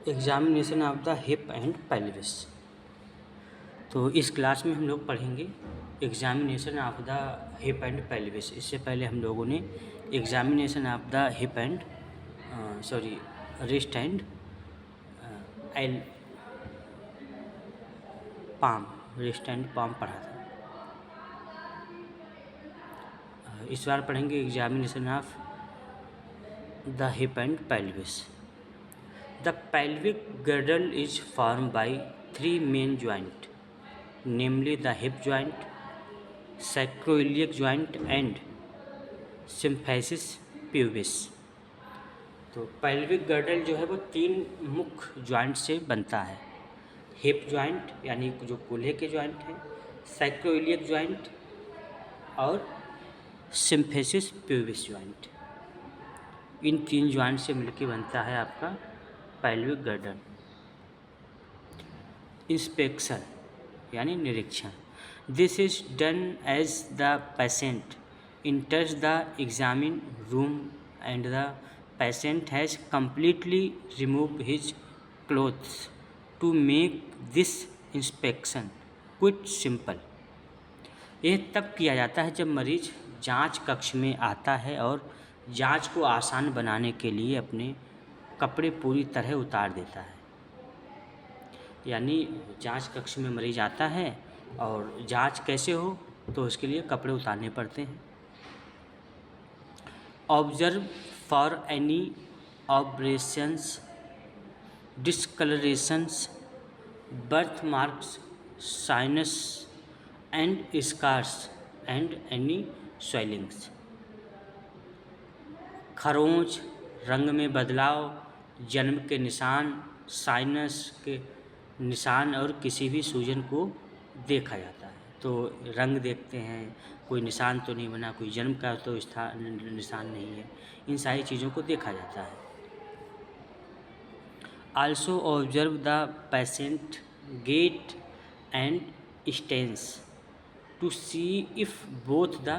Examination of the hip and pelvis. तो इस class में हम लोग पढ़ेंगे examination of the hip and pelvis. इससे पहले हम लोगों ने examination of the hip and wrist and L palm wrist and palm पढ़ा था। इस बार पढ़ेंगे examination of the hip and pelvis. The pelvic girdle is formed by three main joints, namely the hip joint, sacroiliac joint and symphysis pubis। तो pelvic girdle जो है वो तीन मुख्य ज्वाइंट से बनता है। हिप ज्वाइंट यानी जो कूल्हे के ज्वाइंट हैं, sacroiliac ज्वाइंट और symphysis pubis ज्वाइंट। इन तीन ज्वाइंट से मिलकर बनता है आपका pelvic girdle। इंस्पेक्शन यानी निरीक्षण। This is done as the patient enters the examine room and the patient has completely remove his clothes to make this inspection quite simple. यह तब किया जाता है जब मरीज जांच कक्ष में आता है और जांच को आसान बनाने के लिए अपने कपड़े पूरी तरह उतार देता है। यानी जांच कक्ष में मरीज आता है और जांच कैसे हो तो उसके लिए कपड़े उतारने पड़ते हैं। Observe for any abrasions, discolourations, birth marks, sinus and scars and any swellings. खरोंच, रंग में बदलाव, जन्म के निशान, साइनस के निशान और किसी भी सूजन को देखा जाता है। तो रंग देखते हैं, कोई निशान तो नहीं बना, कोई जन्म का तो निशान नहीं है, इन सारी चीज़ों को देखा जाता है। Also observe the patient gait and stance to see if both the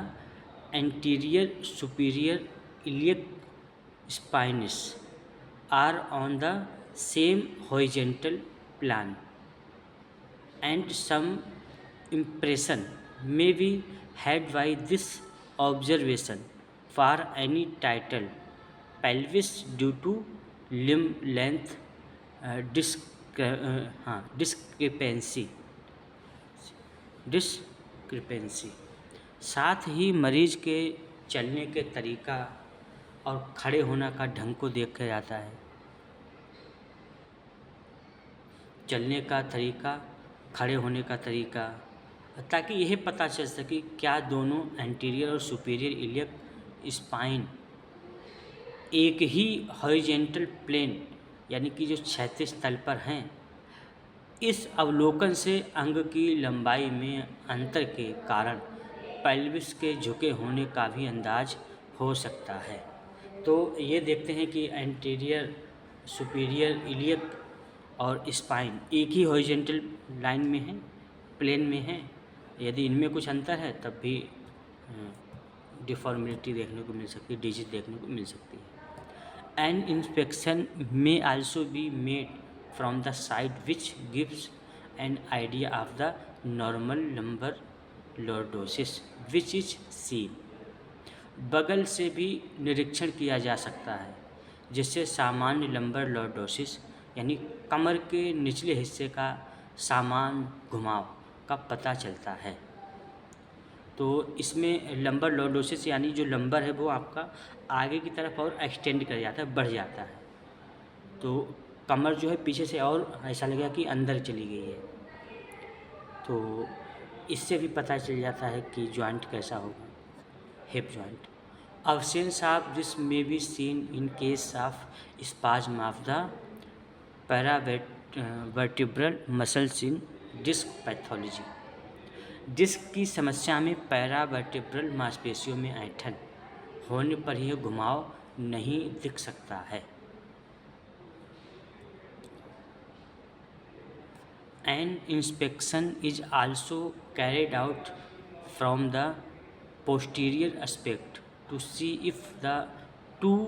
anterior superior iliac spines are on the same horizontal plane, and some impression may be had by this observation for any title pelvis due to limb length discrepancy। साथ ही मरीज के चलने के तरीका और खड़े होने का ढंग को देखा जाता है। चलने का तरीका, खड़े होने का तरीका, ताकि यह पता चल सके क्या दोनों एंटीरियर और सुपीरियर इलियक स्पाइन एक ही हॉरिजॉन्टल प्लेन यानी कि जो क्षैतिज तल पर हैं। इस अवलोकन से अंग की लंबाई में अंतर के कारण पेल्विस के झुके होने का भी अंदाज हो सकता है। तो ये देखते हैं कि एंटीरियर सुपीरियर इलियक और स्पाइन एक ही हॉरिजॉन्टल लाइन में है, प्लेन में है। यदि इनमें कुछ अंतर है तब भी डिफॉर्मिलिटी देखने को मिल सकती है, डिजीज देखने को मिल सकती है। एन इंस्पेक्शन में also be made from the side which gives an idea of the normal lumbar lordosis which is seen. बगल से भी निरीक्षण किया जा सकता है जिससे सामान्य लंबर लॉर्डोसिस यानी कमर के निचले हिस्से का सामान्य घुमाव का पता चलता है। तो इसमें लंबर लॉर्डोसिस यानी जो लंबर है वो आपका आगे की तरफ और एक्सटेंड कर जाता है, बढ़ जाता है। तो कमर जो है पीछे से और ऐसा लगेगा कि अंदर चली गई है। तो इससे भी पता चल जाता है कि जॉइंट कैसा होगा, hip joint. Absence of this may be seen in case of spasm of the paravertebral muscles in disc pathology। Disc की समस्या में पैरावर्टेब्रल मांसपेशियों में ऐंठन होने पर यह घुमाव नहीं दिख सकता है। An inspection is also carried out from the posterior aspect to see if the two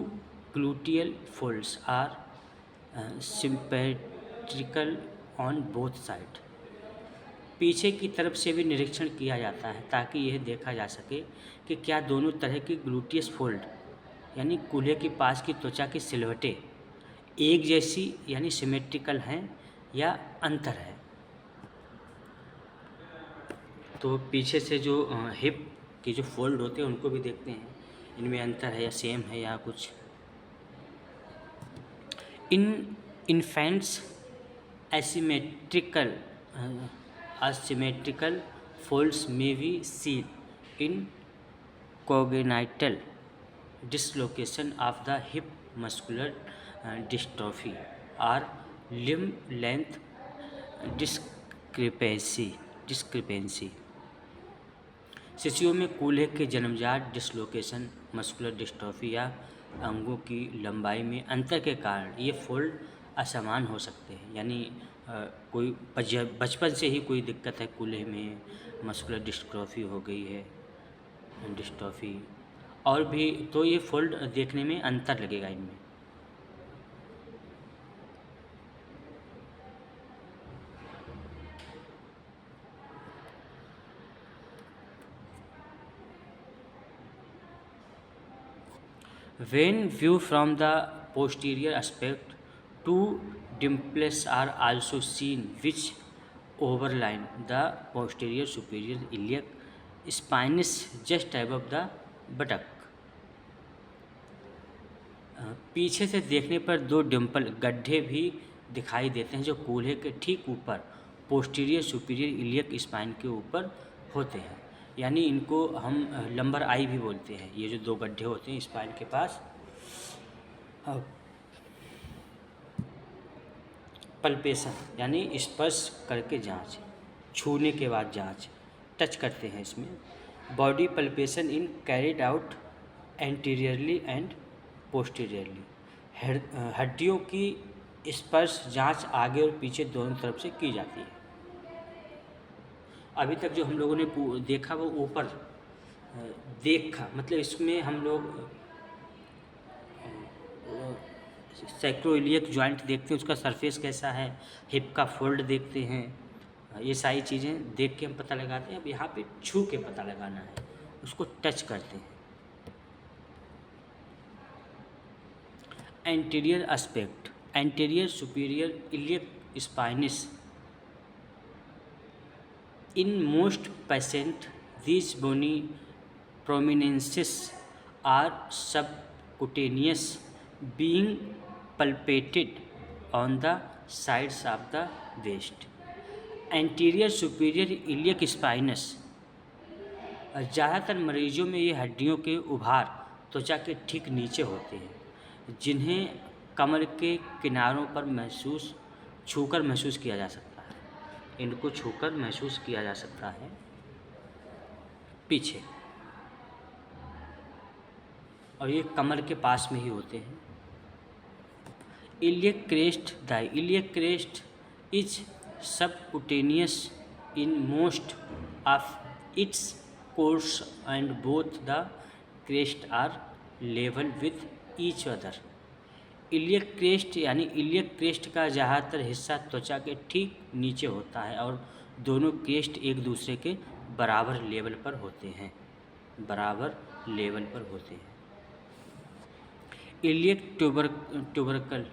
gluteal folds are symmetrical on both side. पीछे की तरफ से भी निरीक्षण किया जाता है ताकि यह देखा जा सके कि क्या दोनों तरह की ग्लूटियस फोल्ड यानी कूल्हे के पास की त्वचा की सिलवटें एक जैसी यानी सिमेट्रिकल हैं या अंतर है। तो पीछे से जो हिप की जो फोल्ड होते हैं उनको भी देखते हैं, इनमें अंतर है या सेम है या कुछ। In infants asymmetrical asymmetrical folds may be seen in congenital dislocation of the hip muscular dystrophy or limb length discrepancy। शिशुओं में कूल्हे के जन्मजात डिसलोकेशन, मस्कुलर डिस्ट्रॉफी या अंगों की लंबाई में अंतर के कारण ये फोल्ड असमान हो सकते हैं। यानी कोई बचपन से ही कोई दिक्कत है कूल्हे में, मस्कुलर डिस्ट्रॉफी हो गई है, डिस्ट्रॉफी और भी, तो ये फोल्ड देखने में अंतर लगेगा इनमें। When viewed from the posterior aspect, two dimples are also seen which overline the posterior superior iliac spinous just above the buttock। पीछे से देखने पर दो डिम्पल गड्ढे भी दिखाई देते हैं जो कूल्हे के ठीक ऊपर पोस्टीरियर सुपीरियर इलियक स्पाइन के ऊपर होते हैं। यानी इनको हम लंबर आई भी बोलते हैं। ये जो दो गड्ढे होते हैं स्पाइन के पास, पल्पेशन यानी स्पर्श करके जांच, छूने के बाद जांच, टच करते हैं इसमें। Body palpation in carried out anteriorly and posteriorly. हड्डियों की स्पर्श जांच आगे और पीछे दोनों तरफ से की जाती है। अभी तक जो हम लोगों ने देखा वो ऊपर देखा, मतलब इसमें हम लोग सैक्रोइलियक जॉइंट देखते हैं, उसका सरफेस कैसा है, हिप का फोल्ड देखते हैं, ये सारी चीज़ें देख के हम पता लगाते हैं। अब यहाँ पे छू के पता लगाना है, उसको टच करते हैं। Anterior aspect, anterior superior iliac spines. In most patients, these bony prominences are subcutaneous, being palpated on the sides of the waist। Anterior superior iliac spinous, ज़्यादातर मरीजों में ये हड्डियों के उभार त्वचा के ठीक नीचे होते हैं, जिन्हें कमर के किनारों पर छूकर महसूस किया जा सकता है। इनको छूकर महसूस किया जा सकता है पीछे, और ये कमर के पास में ही होते हैं। Iliac crest, the iliac crest is subcutaneous in most of its course and both the crest are level with each other. Iliac crest यानी इलियक क्रेस्ट का ज़्यादातर हिस्सा त्वचा के ठीक नीचे होता है और दोनों क्रेस्ट एक दूसरे के बराबर लेवल पर होते हैं, बराबर लेवल पर होते हैं। Iliac tubercle,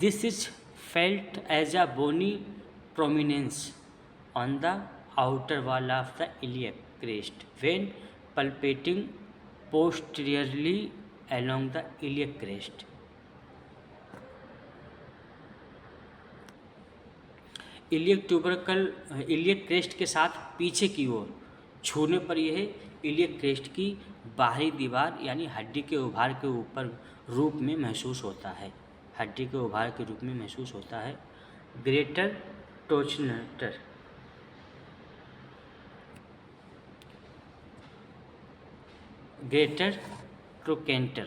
this is felt as a bony prominence on the outer wall of the iliac crest when palpating posteriorly along the iliac crest। Iliac tubercle iliac crest के साथ पीछे की ओर छूने पर यह इलियक क्रेस्ट की बाहरी दीवार यानी हड्डी के उभार के ऊपर रूप में महसूस होता है, हड्डी के उभार के रूप में महसूस होता है। Greater trochanter, greater trochanter,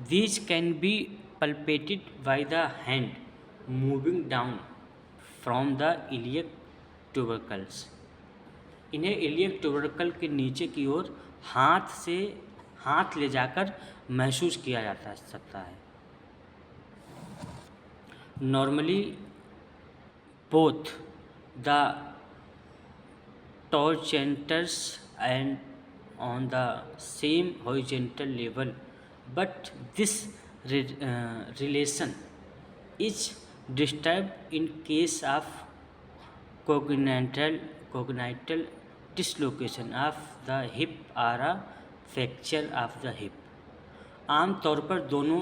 these can be palpated by the hand moving down from the iliac tubercles। इन्हें इलियक ट्यूबरकल के नीचे की ओर हाथ ले जाकर महसूस किया जाता सकता है। Normally both the torchenters and on the same horizontal level, but this relation is disturbed in case of congenital dislocation of the hip or a fracture of the hip। आमतौर पर दोनों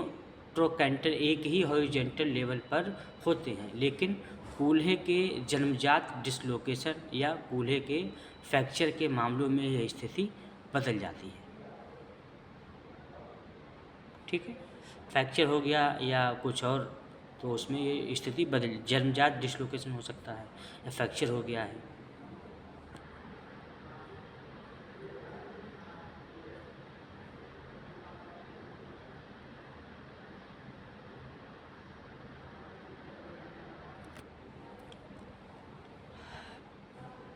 ट्रोकेंटर एक ही हॉरिजॉन्टल लेवल पर होते हैं, लेकिन कूल्हे के जन्मजात डिसलोकेशन या कूल्हे के फ्रैक्चर के मामलों में यह स्थिति बदल जाती है। ठीक है, फ्रैक्चर हो गया या कुछ और, तो उसमें ये स्थिति बदल, जन्मजात डिसलोकेशन हो सकता है या फ्रैक्चर हो गया है।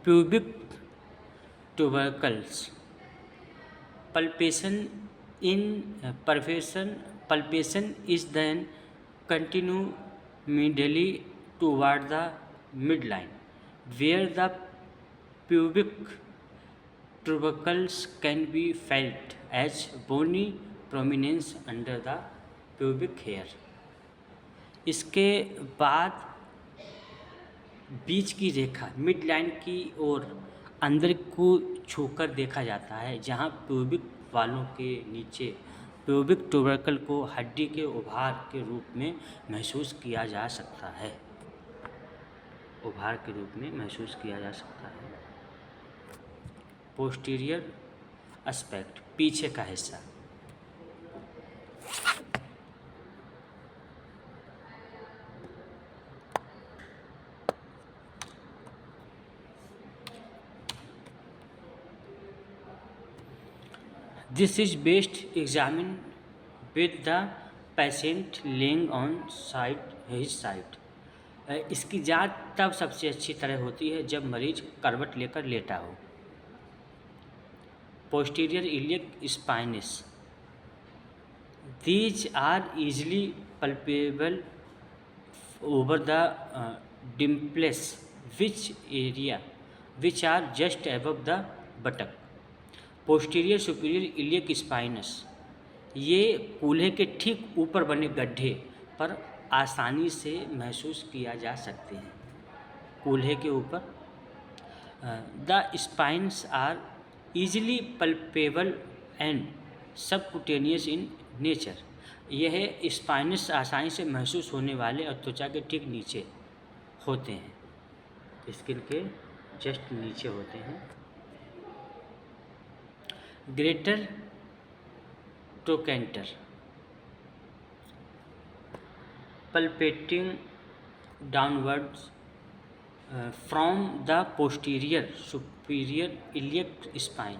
Pubic tubercles palpation is then continue medially toward the midline, where the pubic tubercles can be felt as bony prominence under the pubic hair। इसके बाद बीच की रेखा मिड लाइन की ओर अंदर को छूकर देखा जाता है, जहां प्यूबिक वालों के नीचे प्यूबिक ट्यूबरकल को हड्डी के उभार के रूप में महसूस किया जा सकता है। उभार के रूप में महसूस किया जा सकता है। पोस्टीरियर एस्पेक्ट, पीछे का हिस्सा। This is best examined with the patient laying on his side। इसकी जांच तब सबसे अच्छी तरह होती है जब मरीज करवट लेकर लेटा हो। Posterior iliac spinous, these are easily palpable over the dimples which are just above the buttock। Posterior superior iliac spinous, ये कूल्हे के ठीक ऊपर बने गड्ढे पर आसानी से महसूस किया जा सकते हैं। कूल्हे के ऊपर the spines are easily palpable and subcutaneous in nature. यह स्पाइनस आसानी से महसूस होने वाले और त्वचा के ठीक नीचे होते हैं, स्किन के जस्ट नीचे होते हैं। Greater trochanter, palpating downwards from the posterior superior iliac spine,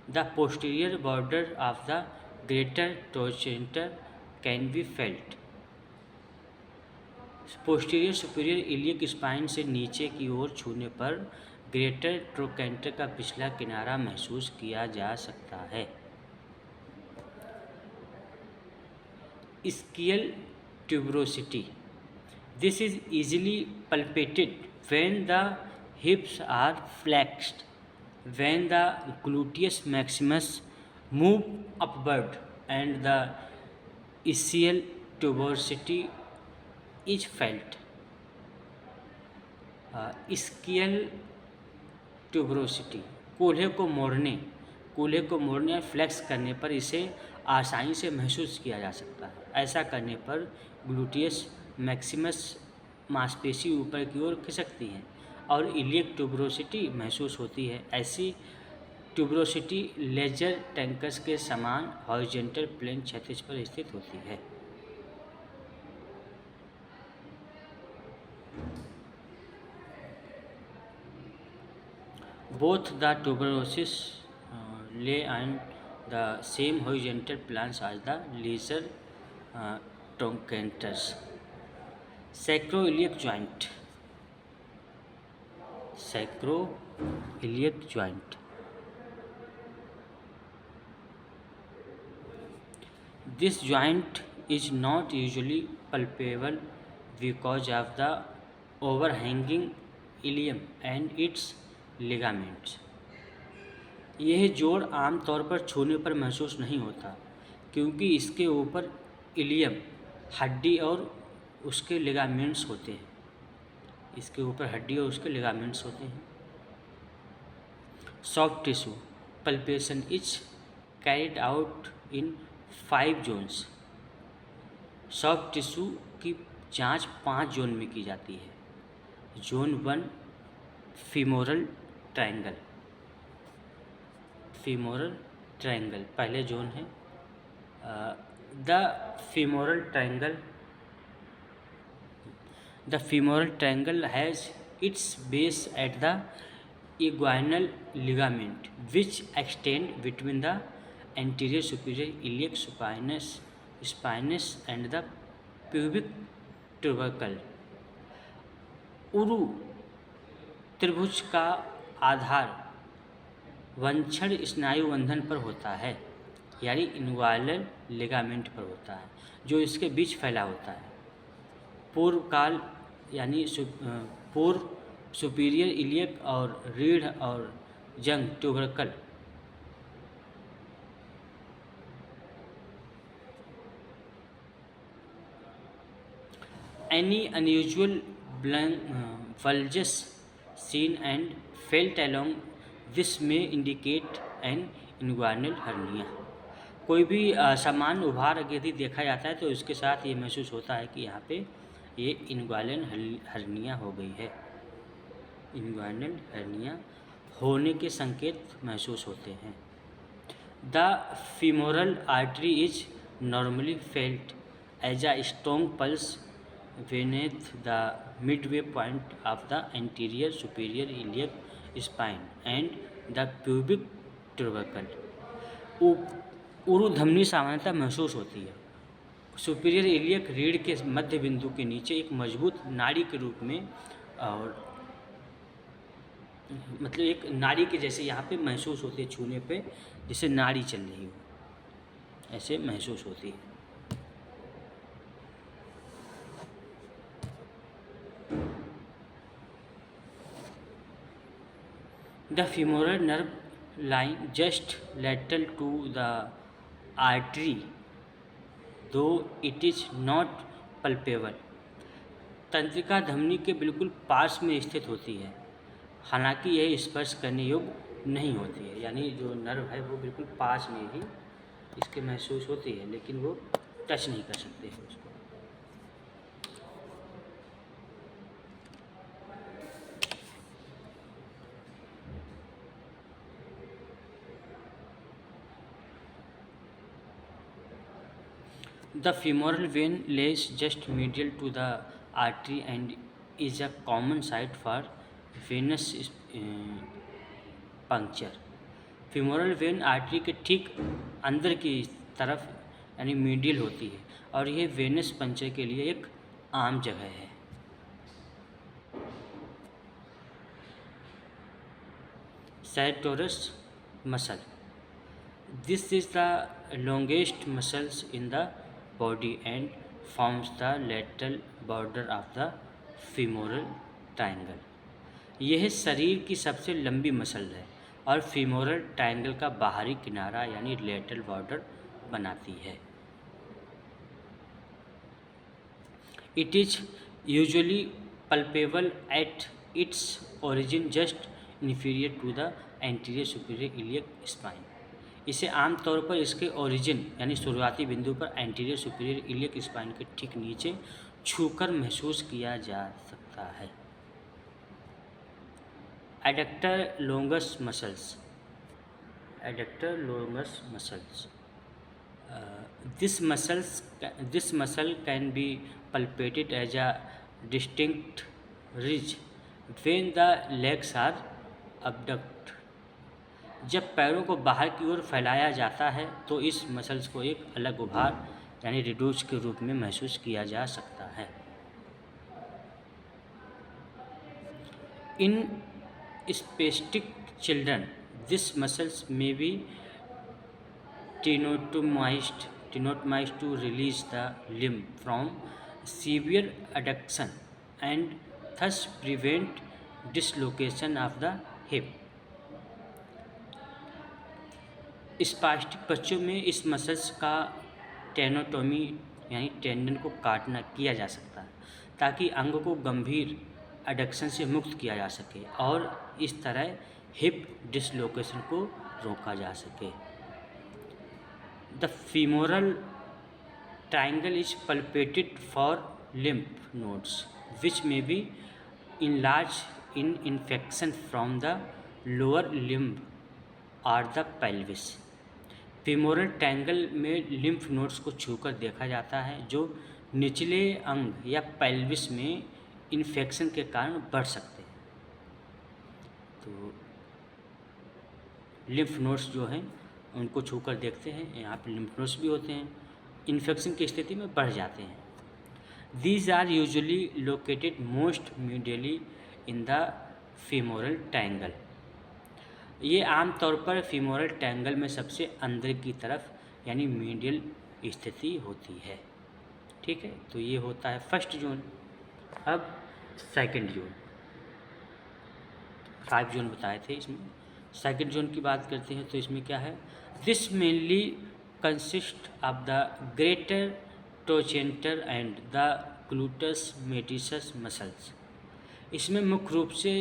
the posterior border of the greater trochanter can be felt। Posterior superior iliac spine से नीचे की ओर छूने पर ग्रेटर ट्रोकेंटर का पिछला किनारा महसूस किया जा सकता है। Ischial tuberosity, this is easily palpated when the hips are flexed, when the gluteus maximus move upward and the ischial tuberosity is felt। Ischial tuberosity, कूल्हे को मोड़ने या फ्लेक्स करने पर इसे आसानी से महसूस किया जा सकता है। ऐसा करने पर ग्लूटियस मैक्सिमस मांसपेशी ऊपर की ओर खिसकती है और इलियक ट्यूबरोसिटी महसूस होती है। ऐसी ट्यूबरोसिटी लेजर टैंकस के समान हॉरिजॉन्टल प्लेन क्षैतिज पर स्थित होती है। Both the tuberosis lay on the same horizontal planes as the lesser trochanters। sacroiliac joint, This joint is not usually palpable because of the overhanging ilium and its ligaments. यह जोड़ आमतौर पर छूने पर महसूस नहीं होता क्योंकि इसके ऊपर इलियम हड्डी और उसके लिगामेंट्स होते हैं। इसके ऊपर हड्डी और उसके लिगामेंट्स होते हैं। Soft tissue palpation is carried out in 5 zones. Soft tissue की जांच 5 जोन में की जाती है। Zone 1 femoral triangle. Femoral triangle पहले जोन है। The femoral triangle The femoral triangle has its base at the inguinal ligament, which extend between the anterior superior iliac spinous and the pubic tubercle. उरु त्रिभुज का आधार वंक्षण स्नायु बंधन पर होता है, यानी इन्वाइनल लिगामेंट पर होता है, जो इसके बीच फैला होता है। पूर्व काल यानी पूर्व सुपीरियर इलियक और रीढ़ और जंग tubercle. Any unusual bulges seen and felt along this may indicate an inguinal hernia. कोई भी सामान्य उभार यदि देखा जाता है तो इसके साथ ये महसूस होता है कि यहाँ पे ये इन्ग्वाइनल हर्निया हो गई है। इन्ग्वाइनल हर्निया होने के संकेत महसूस होते हैं। The femoral artery is normally felt as a strong pulse beneath the midway point of the anterior superior iliac spine and the pubic tubercle. उरुधमनी सामान्यतः महसूस होती है। सुपीरियर इलियक रीढ़ के मध्य बिंदु के नीचे एक मजबूत नाड़ी के रूप में, और मतलब एक नाड़ी के जैसे यहाँ पे महसूस होती है, छूने पे जैसे नाड़ी चल रही हो, ऐसे महसूस होती है। The femoral nerve line just lateral to the artery, though it is not palpable. तंत्रिका धमनी के बिल्कुल पास में स्थित होती है, हालांकि यह स्पर्श करने योग्य नहीं होती है। यानी जो नर्व है वो बिल्कुल पास में ही इसके महसूस होती है, लेकिन वो टच नहीं कर सकते हैं उसको। The femoral vein lays just medial to the artery and is a common site for venous puncture. femoral vein artery के ठीक अंदर की तरफ यानी मीडियल होती है और यह वेनस पंचर के लिए एक आम जगह है। sartorius muscle. This is the longest muscles in the body and forms the lateral border of the femoral triangle. यह शरीर की सबसे लंबी मसल है और फीमोरल ट्रायंगल का बाहरी किनारा यानी लेटरल बॉर्डर बनाती है। It is usually palpable at its origin just inferior to the anterior superior iliac spine. इसे आमतौर पर इसके ओरिजिन यानी शुरुआती बिंदु पर एंटीरियर सुपीरियर इलियक स्पाइन के ठीक नीचे छूकर महसूस किया जा सकता है। Adductor longus muscles. Adductor longus muscles this muscle can be palpated as a distinct ridge when the legs are abducted. जब पैरों को बाहर की ओर फैलाया जाता है तो इस मसल्स को एक अलग उभार यानी रिड्यूस के रूप में महसूस किया जा सकता है। इन स्पेस्टिक चिल्ड्रन दिस मसल्स में B टेनोटोमाइज्ड tendinotomies to release the limb from severe adduction and thus prevent dislocation of the hip. Spastic बच्चों में इस मसल्स का टेनोटोमी यानी टेंडन को काटना किया जा सकता है ताकि अंग को गंभीर एडक्शन से मुक्त किया जा सके और इस तरह हिप डिसलोकेशन को रोका जा सके। The femoral triangle is palpated for lymph nodes which may be enlarged in infection from the lower limb or the pelvis। Femoral triangle में लिम्फ नोड्स को छूकर देखा जाता है जो निचले अंग या पेल्विस में इन्फेक्शन के कारण बढ़ सकते हैं। तो लिम्फ नोड्स जो हैं उनको छूकर देखते हैं, यहाँ पर लिम्फ नोड्स भी होते हैं, इन्फेक्शन की स्थिति में बढ़ जाते हैं। These are usually located most medially in the femoral triangle। ये आमतौर पर फीमोरल ट्रायंगल में सबसे अंदर की तरफ यानी मीडियल स्थिति होती है। ठीक है, तो ये होता है फर्स्ट जोन। अब सेकंड जोन, 5 जोन बताए थे, इसमें सेकंड जोन की बात करते हैं तो इसमें क्या है, this mainly consist of the greater trochanter and the gluteus medius muscles. इसमें मुख्य रूप से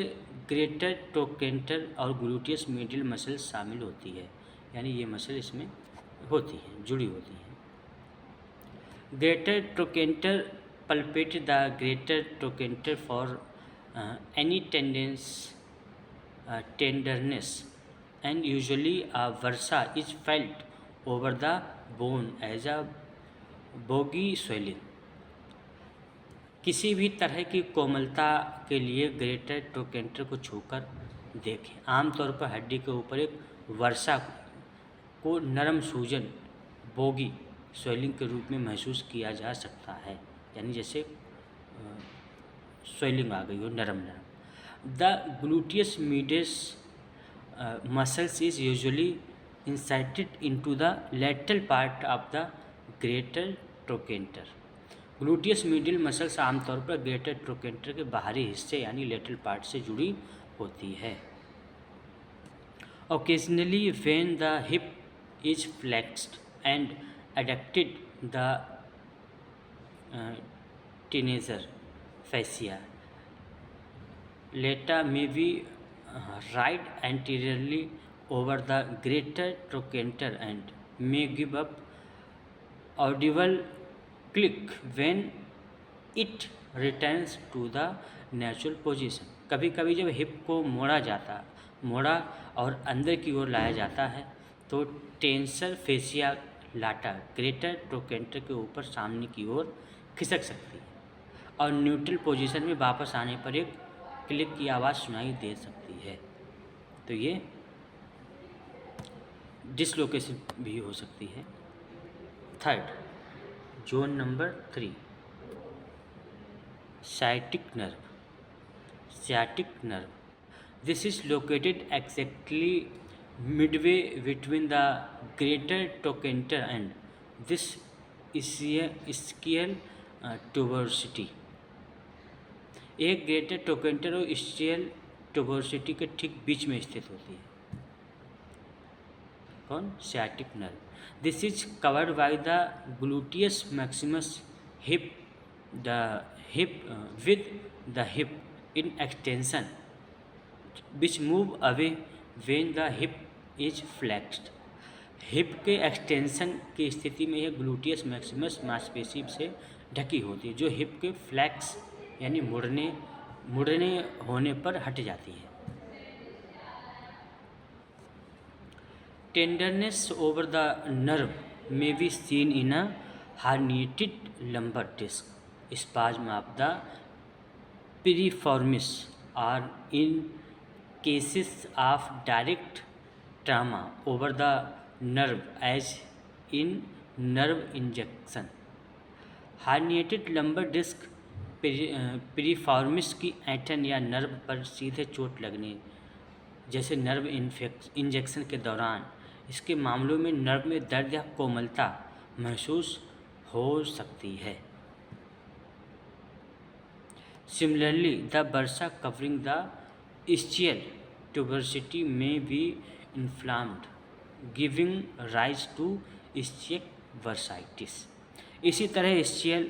ग्रेटर टोकेंटर और ग्लूटियस मीडियल मसल शामिल होती है, यानी ये मसल इसमें होती हैं, जुड़ी होती हैं। Greater trochanter palpate the greater trochanter for any tenderness and usually a bursa is felt over the bone as a boggy swelling. किसी भी तरह की कोमलता के लिए ग्रेटर टोकेंटर को छूकर देखें। आमतौर पर हड्डी के ऊपर एक वर्षा को नरम सूजन बोगी स्वेलिंग के रूप में महसूस किया जा सकता है, यानी जैसे स्वेलिंग आ गई हो नरम नरम। The gluteus medius muscles is usually inserted into the lateral part of the greater trochanter. Gluteus medial muscles आमतौर पर ग्रेटर ट्रोकेंटर के बाहरी हिस्से यानी लेटरल पार्ट से जुड़ी होती है। Occasionally when the hip is flexed and adducted the teenager fascia lata may be right anteriorly over the greater trochanter and may give up audible click when it returns to the natural position। कभी कभी जब hip को मोड़ा और अंदर की ओर लाया जाता है तो टेंसर फेसिया लाटा ग्रेटर ट्रोकेंटर के ऊपर सामने की ओर खिसक सकती है और न्यूट्रल पोजीशन में वापस आने पर एक क्लिक की आवाज़ सुनाई दे सकती है। तो ये डिसलोकेशन भी हो सकती है। Third zone number 3 sciatic nerve। This is located exactly midway between the greater trochanter and this ischial tuberosity। एक ग्रेटर ट्रोकेंटर और ischial tuberosity के ठीक बीच में स्थित होती है। कौन? sciatic nerve। This is covered by the gluteus maximus hip with the hip in extension which move away when the hip is flexed। Hip के एक्सटेंशन की स्थिति में यह ग्लूटियस मैक्सिमस मांसपेशी से ढकी होती है जो हिप के फ्लैक्स यानी मुड़ने होने पर हट जाती है। टेंडरनेस ओवर द नर्व में be seen in a herniated lumbar disc, spasm of the piriformis, or in cases of direct trauma over the nerve as in nerve injection। herniated lumbar disc piriformis की ऐंठन या nerve पर सीधे चोट लगने जैसे nerve injection के दौरान। इसके मामलों में नर्व में दर्द या कोमलता महसूस हो सकती है। Similarly, the bursa covering the ischial tuberosity may be inflamed, giving rise to ischial bursitis. इसी तरह ischial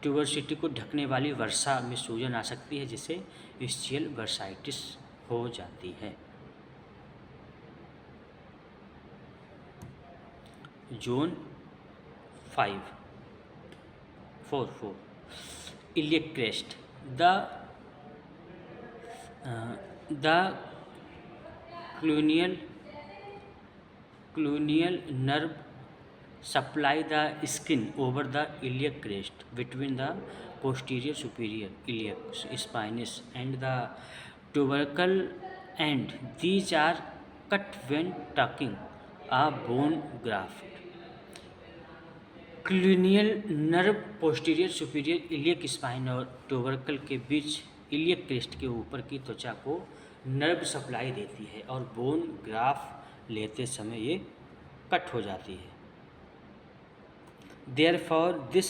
tuberosity को ढकने वाली वर्षा में सूजन आ सकती है, जिससे ischial bursitis हो जाती है। Zone 4 iliac crest. The cluneal nerve supply the skin over the iliac crest between the posterior superior iliac spinous and the tubercle end. These are cut when tucking a bone graft. Cluneal nerve posterior superior iliac spine और tubercle के बीच iliac crest के ऊपर की त्वचा को nerve supply देती है और बोन ग्राफ लेते समय ये कट हो जाती है। Therefore this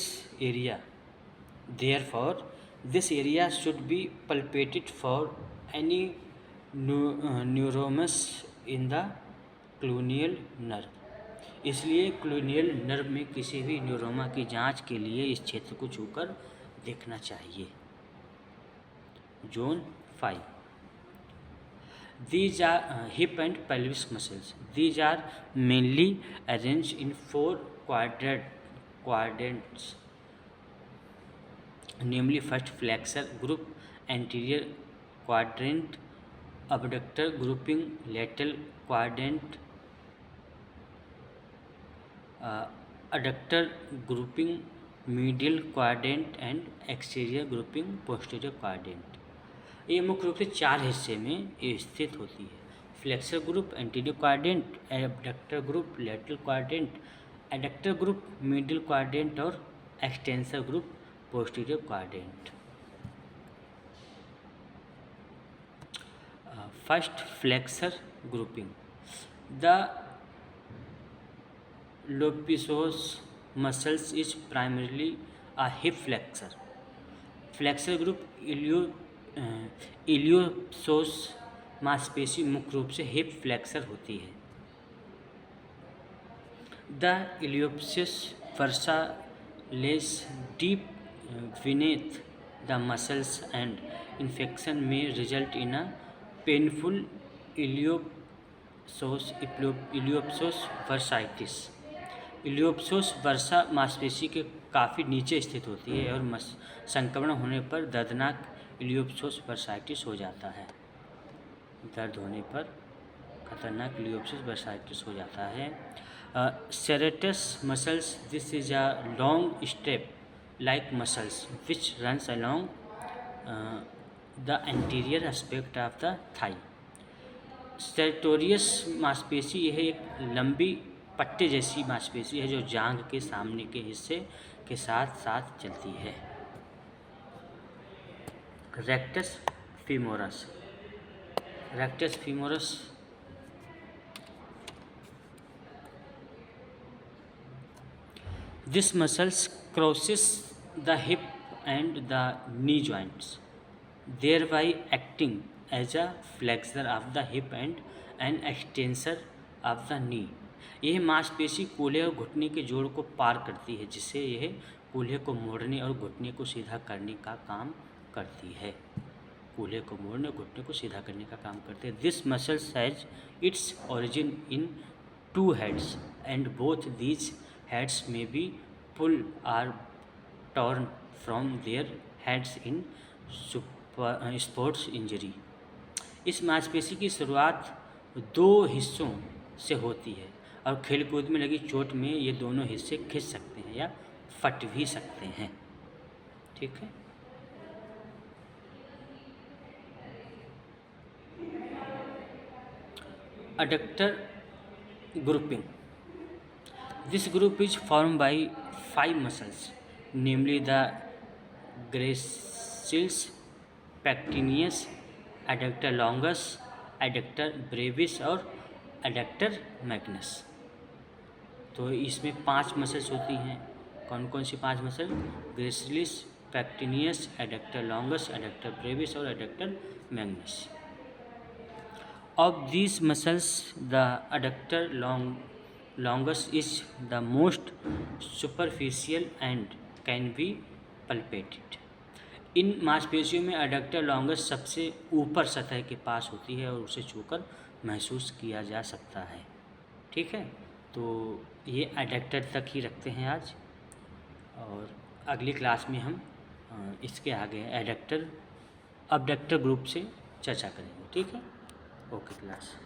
area should be palpated for any neuromas in the cluneal nerve. इसलिए क्लूनियल नर्व में किसी भी न्यूरोमा की जांच के लिए इस क्षेत्र को छूकर देखना चाहिए। Zone 5 These are hip and pelvis muscles. These are mainly arranged in 4 quadrants, namely first flexor group, anterior quadrant, abductor grouping, lateral quadrant, adductor grouping, medial quadrant and exterior grouping, posterior quadrant। ये मुख्य रूप से 4 हिस्से में स्थित होती है। Flexor group, anterior quadrant, abductor group, lateral quadrant, adductor group, middle quadrant और extensor group, posterior quadrant. First flexor grouping. The iliopsoas muscles is primarily a hip flexor. Flexor group iliopsoas मांसपेशी मुख्य रूप से हिप फ्लेक्सर होती है। The iliopsoas bursa lies deep beneath the muscles and infection may result in a painful iliopsoas bursitis। इलियोप्सोस वर्सा मांसपेशी के काफ़ी नीचे स्थित होती है और संक्रमण होने पर दर्दनाक इलियोप्सोस बर्साइटिस हो जाता है। दर्द होने पर खतरनाक इलियोप्सोस बर्साइटिस हो जाता है। Sartorius muscles, this is a long strap like muscles which runs along the anterior aspect of the thigh. Sartorius मांसपेशी यह एक लंबी पट्टे जैसी मांसपेशी है जो जांघ के सामने के हिस्से के साथ साथ चलती है। Rectus femoris. Rectus femoris this muscles crosses the hip and the knee joints, thereby acting as a flexor of the hip and an extensor of the knee। यह मांसपेशी कूल्हे और घुटने के जोड़ को पार करती है, जिससे यह कूल्हे को मोड़ने और घुटने को सीधा करने का काम करती है। कूल्हे को मोड़ने और घुटने को सीधा करने का काम करते हैं। This muscles has its origin in 2 heads and both these heads may be pulled or torn from their heads in sports injury. इस मांसपेशी की शुरुआत 2 हिस्सों से होती है और खेलकूद में लगी चोट में ये दोनों हिस्से खिंच सकते हैं या फट भी सकते हैं। ठीक है। Adductor grouping. This group is form by 5 muscles, namely the gracilis, pectineus, adductor longus, adductor brevis और एडक्टर मैग्नस। तो इसमें 5 मसल्स होती हैं। कौन कौन सी 5 muscle? Gracilis, pectineus, adductor longus, adductor brevis और adductor magnus. Of these muscles, the adductor longus is the most superficial and can be palpated. इन मांसपेशियों में एडक्टर लॉन्गस सबसे ऊपर सतह के पास होती है और उसे छूकर महसूस किया जा सकता है। ठीक है, तो ये एडक्टर तक ही रखते हैं आज, और अगली क्लास में हम इसके आगे एडक्टर अबडक्टर ग्रुप से चर्चा करेंगे। ठीक है, ओके क्लास।